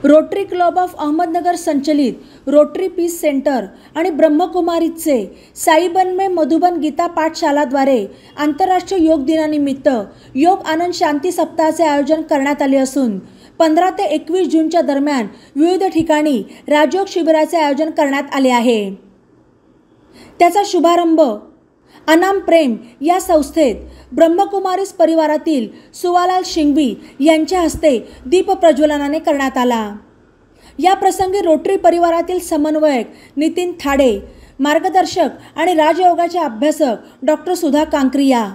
Rotary club of Ahmednagar संचलित rotary peace centre आणि ब्रह्मकुमारीचे साईबन मधुबन गीता पाठशालाद्वारे आंतरराष्ट्रीय योग दिनानिमित्त योग आनंद शांती सप्ताहाचे आयोजन करण्यात आले असून 15 ते 21 जूनच्या दरम्यान विविध ठिकाणी राजयोग शिबिराचे आयोजन करण्यात आले आहे। त्याचा शुभारंभ अनाम प्रेम या संस्थेत ब्रह्मकुमारीज परिवारातील सुवालाल शिंगवी यांच्या हस्ते दीप प्रज्वलनाने करण्यात आला। या प्रसंगी रोटरी परिवारातील समन्वयक नितीन थाडे, मार्गदर्शक आणि राजयोगाचे अभ्यासक डॉक्टर सुधा कांक्रिया,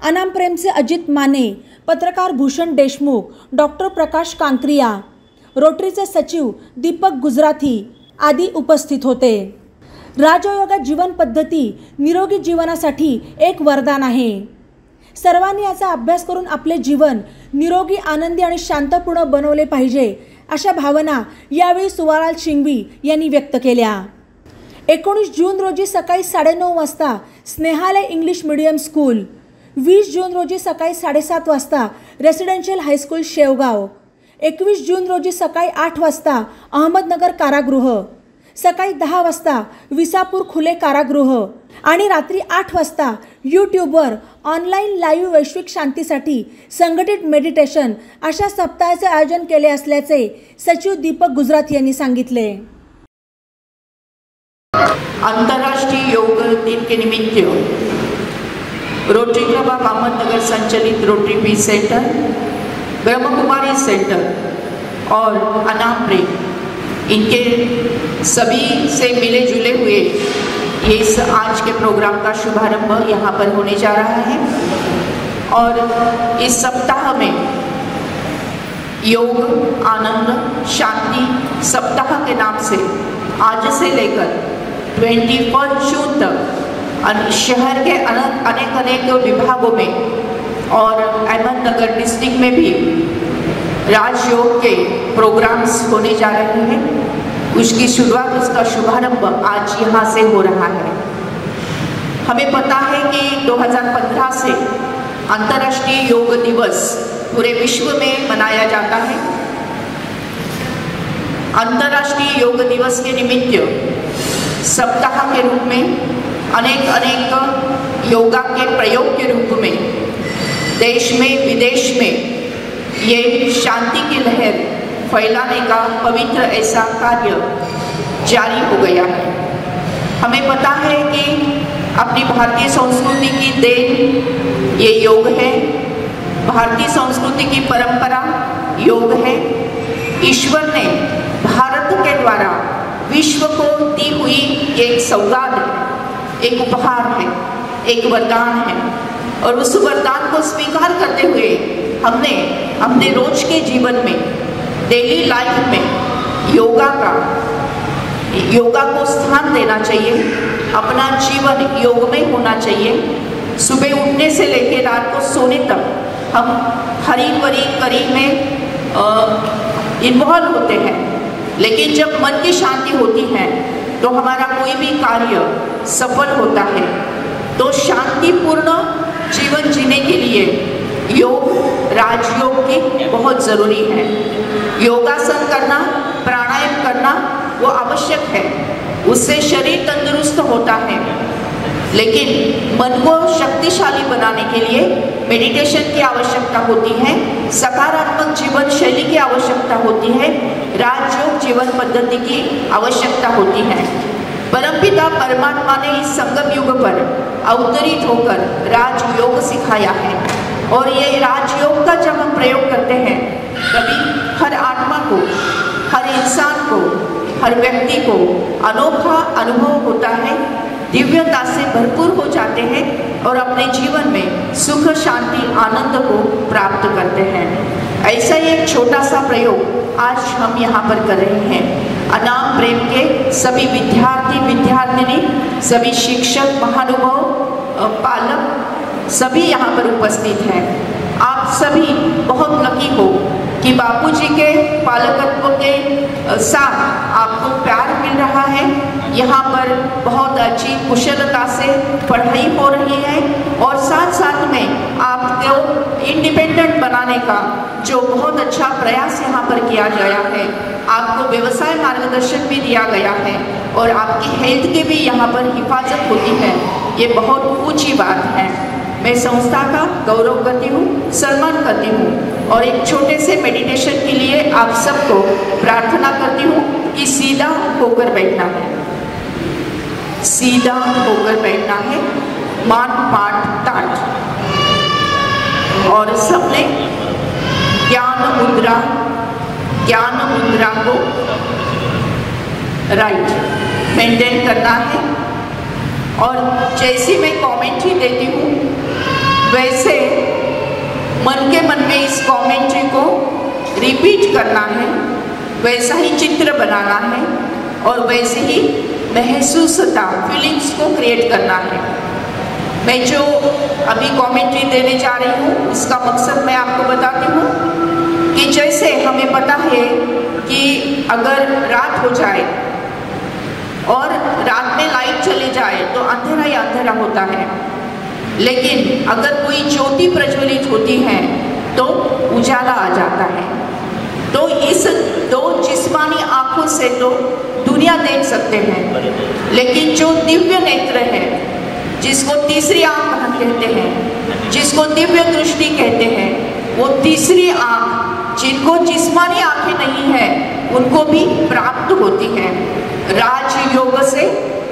अनाम प्रेमचे अजित माने, पत्रकार भूषण देशमुख, डॉक्टर प्रकाश कांक्रिया, रोटरीचे सचिव दीपक गुजराथी आदी उपस्थित होते। राजयोगा जीवन पद्धती निरोगी जीवनासाठी एक वरदान आहे। सर्वांनी याचा अभ्यास करून आपले जीवन निरोगी, आनंदी आणि शांतपूर्ण बनवले पाहिजे अशा भावना यावेळी सुवालाल शिंगवी यांनी व्यक्त केल्या। 19 जून रोजी सकाळी 9:30 वाजता स्नेहालय इंग्लिश मीडियम स्कूल, 20 जून रोजी सकाळी 7:30 वाजता रेसिडेन्शियल हायस्कूल शेवगाव, 21 जून रोजी सकाळी 8 वाजता अहमदनगर कारागृह, सकाळी 10 वाजता विसापूर खुले कारागृह आणि रात्री 8 वाजता यूट्यूबवर ऑनलाईन लाईव्ह वैश्विक शांतीसाठी संघटित मेडिटेशन अशा सप्ताहाचे आयोजन केले असल्याचे सचिव दीपक गुजराथी यांनी सांगितले। अंतर्राष्ट्रीय योग दिन के निमित्त रोटरी क्लब ऑफ अहमदनगर संचालित rotary peace centre, Brahmakumari centre और अनाम प्रेम, इनके सभी से मिले जुले हुए ये इस आज के प्रोग्राम का शुभारंभ यहाँ पर होने जा रहा है। और इस सप्ताह में योग आनंद शांति सप्ताह के नाम से आज से लेकर 21 जून तक शहर के अनेक विभागों में और अहमदनगर डिस्ट्रिक्ट में भी राजयोग के प्रोग्राम्स होने जा रहे हैं। उसकी शुरुआत, उसका शुभारंभ आज यहाँ से हो रहा है। हमें पता है कि 2015 से अंतर्राष्ट्रीय योग दिवस पूरे विश्व में मनाया जाता है। अंतर्राष्ट्रीय योग दिवस के निमित्त सप्ताह के रूप में अनेक योगा के प्रयोग के रूप में देश में विदेश में ये शांति की लहर फैलाने का पवित्र ऐसा कार्य जारी हो गया है। हमें पता है कि अपनी भारतीय संस्कृति की देन ये योग है, भारतीय संस्कृति की परंपरा योग है। ईश्वर ने भारत के द्वारा विश्व को दी हुई एक सौगात है, एक उपहार है, एक वरदान है। और उस वरदान को स्वीकार करते हुए हमने अपने रोज के जीवन में, डेली लाइफ में योगा को स्थान देना चाहिए। अपना जीवन योग में होना चाहिए। सुबह उठने से लेकर रात को सोने तक हम हरी भरी करी में इन्वॉल्व होते हैं, लेकिन जब मन की शांति होती है तो हमारा कोई भी कार्य सफल होता है। तो शांतिपूर्ण जीवन जीने के लिए योग, राजयोग की बहुत ज़रूरी है। योगासन करना, प्राणायाम करना वो आवश्यक है, उससे शरीर तंदुरुस्त होता है। लेकिन मन को शक्तिशाली बनाने के लिए मेडिटेशन की आवश्यकता होती है, सकारात्मक जीवन शैली की आवश्यकता होती है, राजयोग जीवन पद्धति की आवश्यकता होती है। परमपिता परमात्मा ने इस संगम युग पर अवतरित होकर राजयोग सिखाया है। और ये राजयोग का जब हम प्रयोग करते हैं तभी हर आत्मा को, हर इंसान को, हर व्यक्ति को अनोखा अनुभव होता है, दिव्यता से भरपूर हो जाते हैं और अपने जीवन में सुख, शांति, आनंद को प्राप्त करते हैं। ऐसा ही एक छोटा सा प्रयोग आज हम यहाँ पर कर रहे हैं। अनाम प्रेम के सभी विद्यार्थी विद्यार्थिनी, सभी शिक्षक, महानुभाव, पालक सभी यहाँ पर उपस्थित हैं। आप सभी बहुत लकी हो कि बापूजी के पालकत्व के साथ आपको प्यार मिल रहा है, यहाँ पर बहुत अच्छी कुशलता से पढ़ाई हो रही है और साथ साथ में आपको इंडिपेंडेंट बनाने का जो बहुत अच्छा प्रयास यहाँ पर किया गया है। आपको व्यवसाय मार्गदर्शन भी दिया गया है और आपकी हेल्थ की भी यहाँ पर हिफाजत होती है। ये बहुत ऊंची बात है। मैं संस्था का गौरव करती हूँ, सम्मान करती हूँ और एक छोटे से मेडिटेशन के लिए आप सबको प्रार्थना करती हूँ कि सीधा होकर बैठना है, सीधा होकर बैठना है, मान पाठ ताट, और सबने ज्ञान मुद्रा को राइट मेंटेन करना है। और जैसी मैं कमेंट्री देती हूँ वैसे मन के मन में इस कमेंट्री को रिपीट करना है, वैसा ही चित्र बनाना है और वैसे ही महसूसता फीलिंग्स को क्रिएट करना है। मैं जो अभी कमेंट्री देने जा रही हूँ उसका मकसद मैं आपको बताती हूँ कि जैसे हमें पता है कि अगर रात हो जाए और रात में लाइट चले जाए तो अंधेरा ही अंधेरा होता है, लेकिन अगर कोई ज्योति प्रज्वलित होती है तो उजाला आ जाता है। तो इस दो जिस्मानी आंखों से तो दुनिया देख सकते हैं, लेकिन जो दिव्य नेत्र है, जिसको तीसरी आंख कहते हैं, जिसको दिव्य दृष्टि कहते हैं, वो तीसरी आंख जिनको जिस्मानी आंखें नहीं है उनको भी प्राप्त होती है। राजयोग से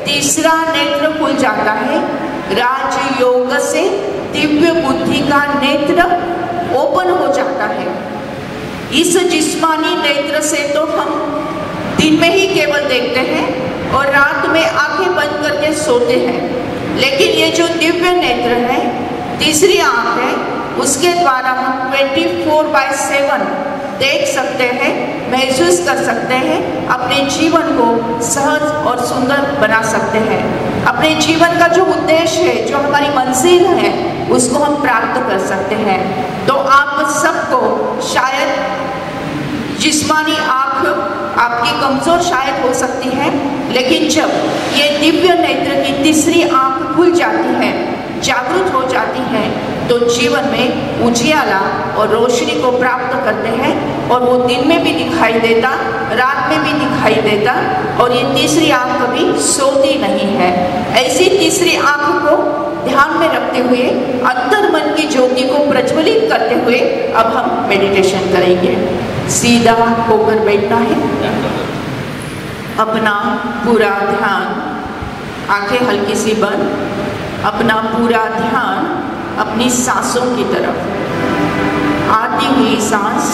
तीसरा नेत्र खुल जाता है। राजयोग से दिव्य बुद्धि का नेत्र ओपन हो जाता है। इस जिस्मानी नेत्र से तो हम दिन में ही केवल देखते हैं और रात में आंखें बंद करके सोते हैं, लेकिन ये जो दिव्य नेत्र है, तीसरी आंख है, उसके द्वारा हम 24/7 देख सकते हैं, महसूस कर सकते हैं, अपने जीवन को सहज और सुंदर बना सकते हैं। अपने जीवन का जो उद्देश्य है, जो हमारी मंजिल है, उसको हम प्राप्त कर सकते हैं। तो आप सबको शायद जिस्मानी आँख आपकी कमज़ोर शायद हो सकती है, लेकिन जब ये दिव्य नेत्र की तीसरी आँख खुल जाती है, जागृत हो जाती है, तो जीवन में उजियाला और रोशनी को प्राप्त करते हैं और वो दिन में भी दिखाई देता, रात में भी दिखाई देता और ये तीसरी आँख कभी सोती नहीं है। ऐसी तीसरी आँख को ध्यान में रखते हुए अंतर मन की ज्योति को प्रज्वलित करते हुए अब हम मेडिटेशन करेंगे। सीधा होकर बैठना है, अपना पूरा ध्यान, आंखें हल्की सी बंद, अपना पूरा ध्यान अपनी सांसों की तरफ, आती हुई सांस,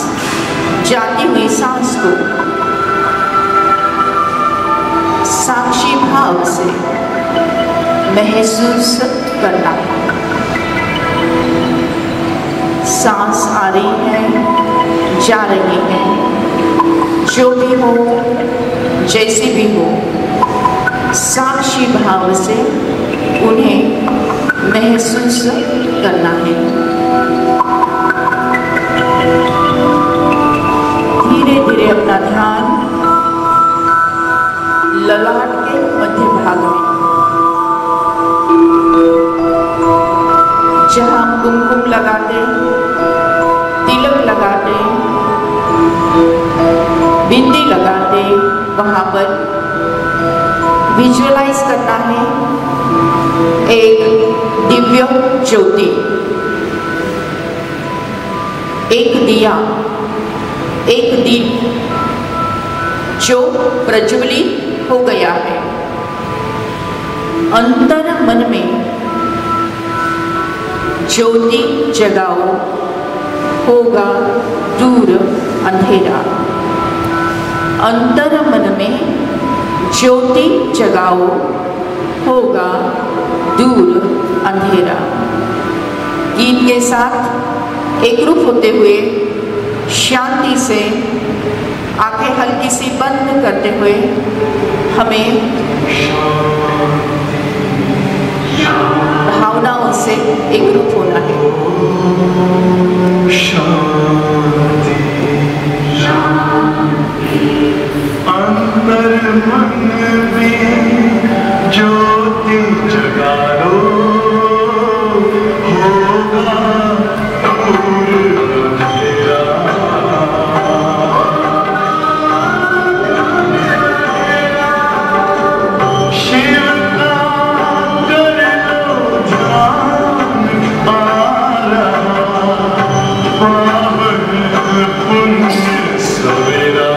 जाती हुई सांस को साक्षी भाव से महसूस करना है। सांस आ रही है, जा रही है, जो भी हो, जैसी भी हो, साक्षी भाव से उन्हें महसूस करना है। धीरे धीरे अपना ध्यान ललाट के मध्य भाग में, जहाँ कुमकुम लगाते, तिलक लगाते, बिंदी लगाते, वहाँ पर विजुअलाइज करना है एक दिव्य ज्योति, एक दिया, एक दीप जो प्रज्वलित हो गया है। अंतर मन में ज्योति जगाओ, होगा दूर अंधेरा। अंतर मन में ज्योति जगाओ, होगा दूर अंधेरा। गीत के साथ एकरूप होते हुए शांति से आंखें हल्की सी बंद करते हुए हमें भावनाओं से एकरूप होना है। शांति, शांति, अंतर मन में ज्योति जगा लो, होगा दूर अंधेरा। शिव का कर लो ध्यान, आ रहा पावन पुण्य सवेरा।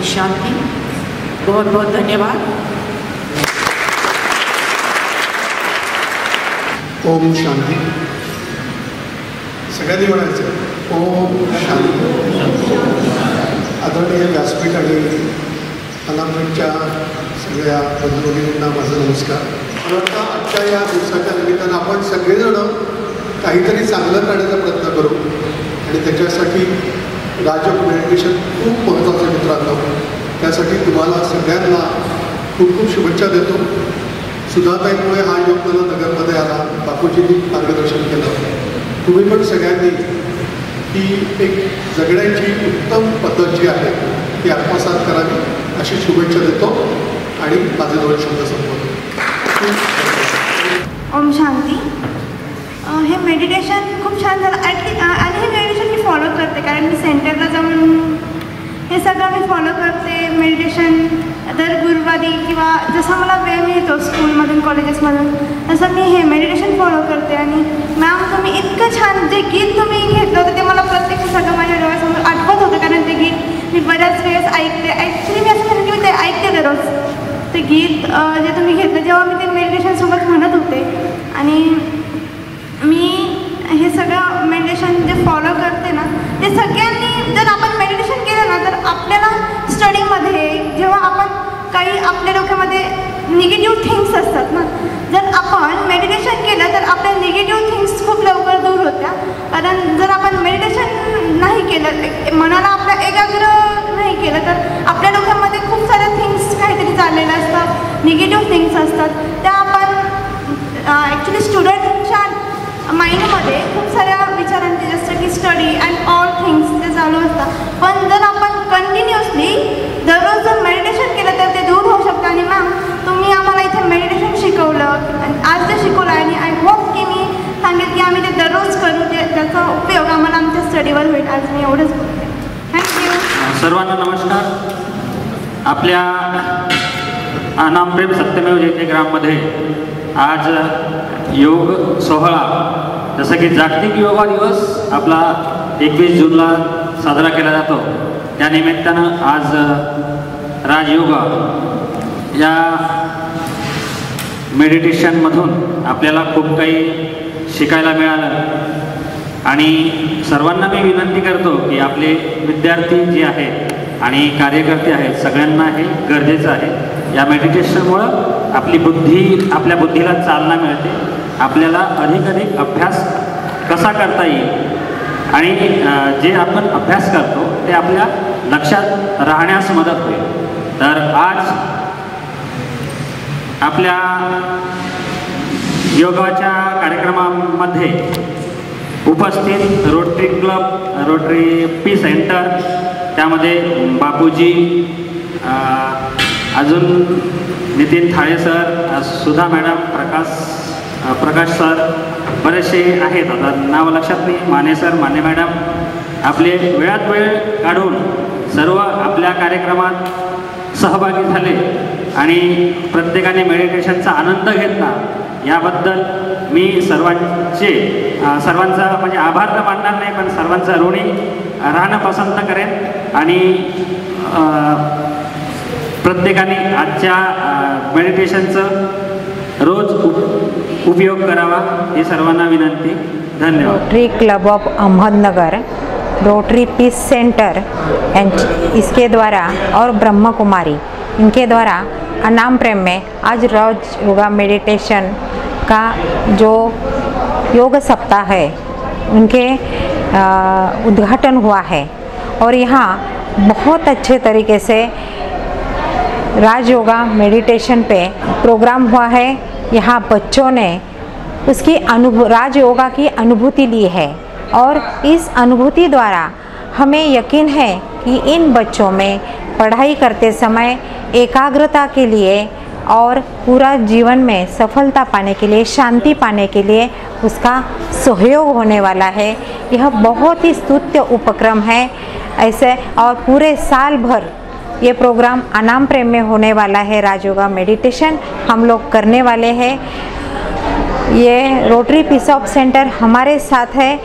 शांति। बहुत बहुत धन्यवाद। ओम शांती। सगळ्यांनी म्हणायचं ओम शांती। आदरणीय व्यासपीठ आणि अनामच्या सगळ्या बंधूंना माझा नमस्कार। मला वाटतं आजच्या या दिवसाच्या निमित्तानं आपण सगळेजण काहीतरी चांगलं करण्याचा प्रयत्न करू आणि त्याच्यासाठी राजयोग मेडिटेशन खूप महत्त्वाचं आहे मित्रांनो। त्यासाठी तुम्हाला सगळ्यांना खूप खूप शुभेच्छा देतो। सुधाताईमुळे हा योग मला नगरमध्ये आला, बापूजींनी मार्गदर्शन केलं। तुम्ही पण सगळ्यांनी ही एक जगण्याची उत्तम पद्धत जी आहे ती आत्मसात करावी अशी शुभेच्छा देतो आणि माझे दोन शब्द संपवतो। ओम शांती। हे मेडिटेशन खूप छान झालं आणि हे मेडिटेशन मी फॉलो करते, कारण मी सेंटरला जाऊन हे सगळं मी फॉलो करते। मेडिटेशन दर गुरुवारी किंवा जसा मला वेळ मिळतो स्कूलमधून कॉलेजेसमधून तसं मी हे मेडिटेशन फॉलो करते। आणि मॅम तुम्ही इतकं छान जे गीत तुम्ही घेतलं होतं ते मला प्रत्यक्ष सगळं माझ्या डोळ्यासमोर आठवत होतं, कारण ते गीत मी बऱ्याच वेळेस ऐकते। ॲक्च्युली मी असं म्हणते की मी ते ऐकते दररोज ते गीत जे तुम्ही घेतलं जेव्हा मी ते मेडिटेशनसोबत म्हणत होते। आणि मी हे सगळं मेडिटेशन जे फॉलो करते ना ते सगळ्यांनी जर आपण मेडिटेशन केलं ना तर आपल्याला स्टडीमध्ये जेव्हा आपण काही आपल्या डोक्यामध्ये निगेटिव्ह थिंग्स असतात ना, जर आपण मेडिटेशन केलं तर आपल्या निगेटिव्ह थिंग्स खूप लवकर दूर होत्या। कारण जर आपण मेडिटेशन नाही केलं, मनाला आपल्या एकाग्र नाही केलं तर आपल्या डोक्यामध्ये खूप साऱ्या थिंग्स काहीतरी निगेटिव्ह थिंग्स असतात त्या आपण ॲक्च्युली स्टुडंटच्या माइंडमध्ये खूप साऱ्या विचारांचे जसं की स्टडी अँड ऑल थिंग्स ते चालू असतात. पण जर आपण कंटिन्युअसली दररोज जर मेडिटेशन केलं तर ते दूर होऊ शकतं. आणि मॅम तुम्ही आम्हाला इथे मेडिटेशन शिकवलं, आज ते शिकवलं आणि आय होप की मी सांगेल की आम्ही ते दररोज करू, त्याचा उपयोग आम्हाला आमच्या स्टडीवर होईल. आज मी एवढंच बोलते. थँक्यू. सर्वांना नमस्कार. आपल्या अनामप्रेम सत्यमेव जयते ग्राममध्ये आज योग सोहळा, जसं की जागतिक योगा दिवस आपला 21 जूनला साजरा केला जातो, त्या निमित्तानं आज राजयोगा या मेडिटेशनमधून आपल्याला खूप काही शिकायला मिळालं. आणि सर्वांना मी विनंती करतो की आपले विद्यार्थी जे आहेत आणि कार्यकर्ते आहेत सगळ्यांना हे गरजेचं आहे. या मेडिटेशनमुळं आपल्या बुद्धीला चालना मिळते, आपल्याला अधिक अभ्यास कसा करता येईल आणि जे आपण अभ्यास करतो ते आपल्या लक्षात राहण्यास मदत होईल. तर आज आपल्या योगाच्या कार्यक्रमामध्ये उपस्थित rotary club, rotary peace centre, त्यामध्ये बापूजी, अजून Nitin Thale sir, Sudha madam, Prakash sir, बरेचसे आहेत, आता नाव लक्षात नाही, माने सर, माने मॅडम, आपले वेळात वेळ काढून सर्व आपल्या कार्यक्रमात सहभागी झाले आणि प्रत्येकाने मेडिटेशनचा आनंद घेतला. याबद्दल मी सर्वांचा म्हणजे आभार तर मानणार नाही, पण सर्वांचा ऋणी राहणं पसंत करेन. आणि प्रत्येकाने आजच्या मेडिटेशनचं रोज उपयोग करावा ही सर्वांना विनंती. धन्यवाद. Rotary club of Ahmednagar, rotary peace centre इसके द्वारा और ब्रह्म कुमारी इनके द्वारा अनाम प्रेम में आज रोज योगा मेडिटेशन का जो योग सप्ताह है उनके उद्घाटन हुआ है. और यहाँ बहुत अच्छे तरीके से राज योगा मेडिटेशन पे प्रोग्राम हुआ है. यहाँ बच्चों ने उसकी राज योगा की अनुभूति ली है और इस अनुभूति द्वारा हमें यकीन है कि इन बच्चों में पढ़ाई करते समय एकाग्रता के लिए और पूरा जीवन में सफलता पाने के लिए, शांति पाने के लिए उसका सहयोग होने वाला है. यह बहुत ही स्तुत्य उपक्रम है ऐसे, और पूरे साल भर ये प्रोग्राम अनाम प्रेम में होने वाला है. राजयोगा मेडिटेशन हम लोग करने वाले हैं. ये रोटरी पीस ऑफ सेंटर हमारे साथ है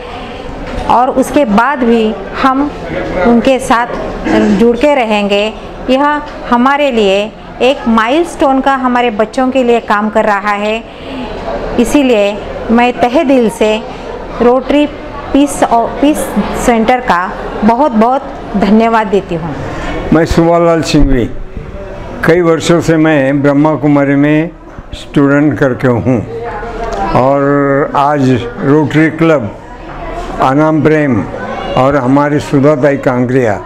और उसके बाद भी हम उनके साथ जुड़ के रहेंगे. यह हमारे लिए एक माइलस्टोन का हमारे बच्चों के लिए काम कर रहा है. इसीलिए मैं तहे दिल से रोटरी पीस सेंटर का बहुत बहुत धन्यवाद देती हूँ. मैं सुभालाल सिंघवी, कई वर्षों से मैं ब्रह्मा कुमारी में स्टूडेंट करके हूँ और आज रोटरी क्लब, अनाम प्रेम और हमारी सुधाताई कांकरिया,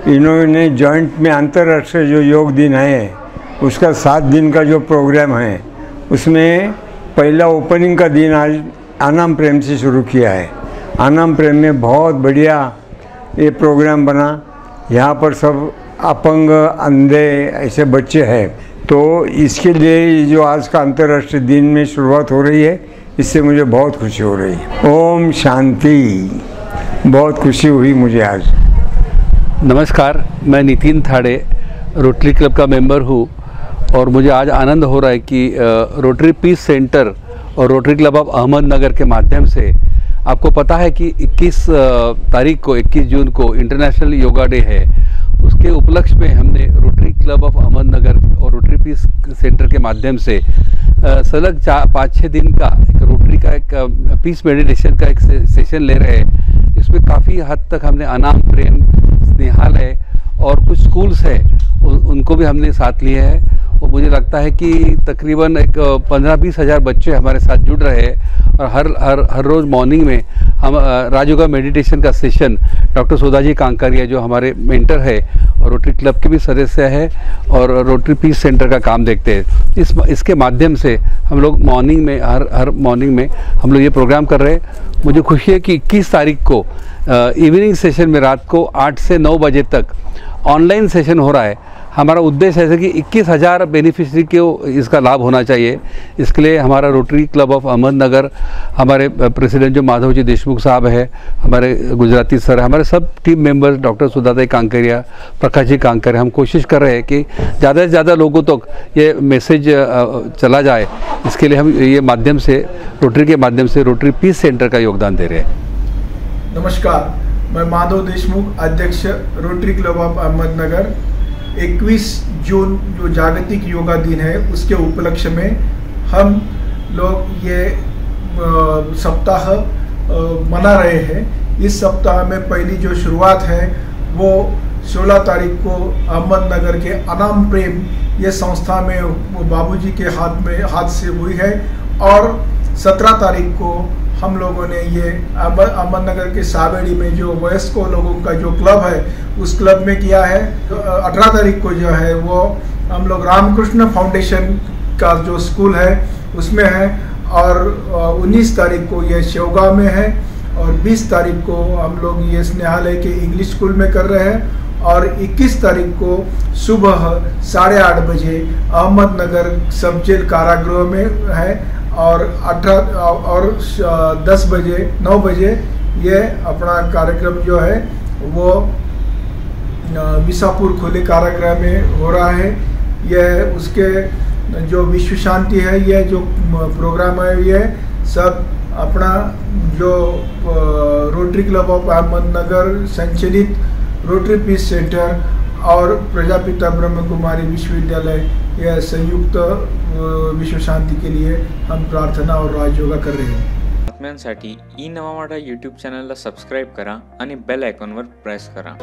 इन्होंने जॉइंट में अंतर्राष्ट्रीय जो योग दिन है उसका 7 दिन का जो प्रोग्राम है उसमें पहला ओपनिंग का दिन आज अनाम प्रेम से शुरू किया है. अनाम प्रेम में बहुत बढ़िया ये प्रोग्राम बना. यहाँ पर सब अपंग, अंधे ऐसे बच्चे हैं, तो इसके लिए जो आज का अंतर्राष्ट्रीय दिन में शुरुआत हो रही है, इससे मुझे बहुत खुशी हो रही है. ओम शांति. बहुत खुशी हुई मुझे आज. नमस्कार, मैं नितिन थाड़े, रोटरी क्लब का मेंबर हूँ और मुझे आज आनंद हो रहा है कि रोटरी पीस सेंटर और रोटरी क्लब ऑफ अहमदनगर के माध्यम से, आपको पता है कि 21 तारीख को 21 जून को इंटरनेशनल योगा डे है. उसके उपलक्ष्य में हमने रोटरी क्लब ऑफ अहमदनगर और रोटरी पीस सेंटर के माध्यम से सलग 5-6 दिन का एक रोटरी का एक पीस मेडिटेशन का एक सेशन ले रहे हैं. इसमें काफ़ी हद तक हमने अनाम प्रेम, स्नेहालय और कुछ स्कूल्स हैं उनको भी हमने साथ लिए हैं. और मुझे लगता है कि तकरीबन एक 15-20 हज़ार बच्चे हमारे साथ जुड़ रहे हैं और हर रोज़ मॉर्निंग में हम राजयोगा मेडिटेशन का सेशन डॉक्टर सुधाजी कांकरिया जो हमारे मेंटर है और रोटरी क्लब के भी सदस्य है और रोटरी पीस सेंटर का काम देखते हैं। इसके माध्यम से हम लोग मॉर्निंग में हर मॉर्निंग में हम लोग ये प्रोग्राम कर रहे हैं। मुझे खुशी है कि 21 तारीख को इवनिंग सेशन में रात को 8 से 9 बजे तक ऑनलाइन सेशन हो रहा है। हमारा उद्देश्य है कि 21,000 बेनिफिशरी को इसका लाभ होना चाहिए। इसके लिए हमारा रोटरी क्लब ऑफ अहमदनगर, हमारे प्रेसिडेंट जो माधव जी देशमुख साहब है, हमारे गुजराती सर, हमारे सब टीम मेंबर्स डॉक्टर सुधाजी कांकरिया, प्रकाश जी कांकरिया, हम कोशिश कर रहे हैं कि ज़्यादा से ज़्यादा लोगों तक ये मैसेज चला जाए। इसके लिए हम ये माध्यम से रोटरी के माध्यम से रोटरी पीस सेंटर का योगदान दे रहे हैं। नमस्कार, मैं माधव देशमुख, अध्यक्ष रोटरी क्लब ऑफ अहमदनगर। 21 जून जो जागतिक योगा दिन है उसके उपलक्ष्य में हम लोग ये सप्ताह मना रहे हैं। इस सप्ताह में पहली जो शुरुआत है वो 16 तारीख को अहमदनगर के अनाम प्रेम ये संस्था में वो बाबूजी के हाथ से हुई है और 17 तारीख को हम लोगों ने ये अहमदनगर के सावेड़ी में जो वयस्कों लोगों का जो क्लब है उस क्लब में किया है। 18 तारीख को जो है वो हम लोग रामकृष्ण फाउंडेशन का जो स्कूल है उसमें है और 19 तारीख को ये शेवगांव में है और 20 तारीख को हम लोग ये स्नेहालय के इंग्लिश स्कूल में कर रहे हैं और 21 तारीख को सुबह 8:30 बजे अहमदनगर सब जेल कारागृह में है और 9 बजे ये अपना कार्यक्रम जो है वो मिसापुर खुले कारागृह में हो रहा है। यह उसके जो विश्व शांति है, यह जो प्रोग्राम है ये सब अपना जो रोटरी क्लब ऑफ अहमदनगर संचालित रोटरी पीस सेंटर और प्रजापिता ब्रह्म कुमारी विश्वविद्यालय यह संयुक्त विश्व शांति के लिए हम प्रार्थना और राजयोगा कर रहे हैं। बातम्यांसाठी ई नवा मराठा यूट्यूब चॅनलला सबस्क्राईब करा आणि बेल आयकॉनवर प्रेस करा।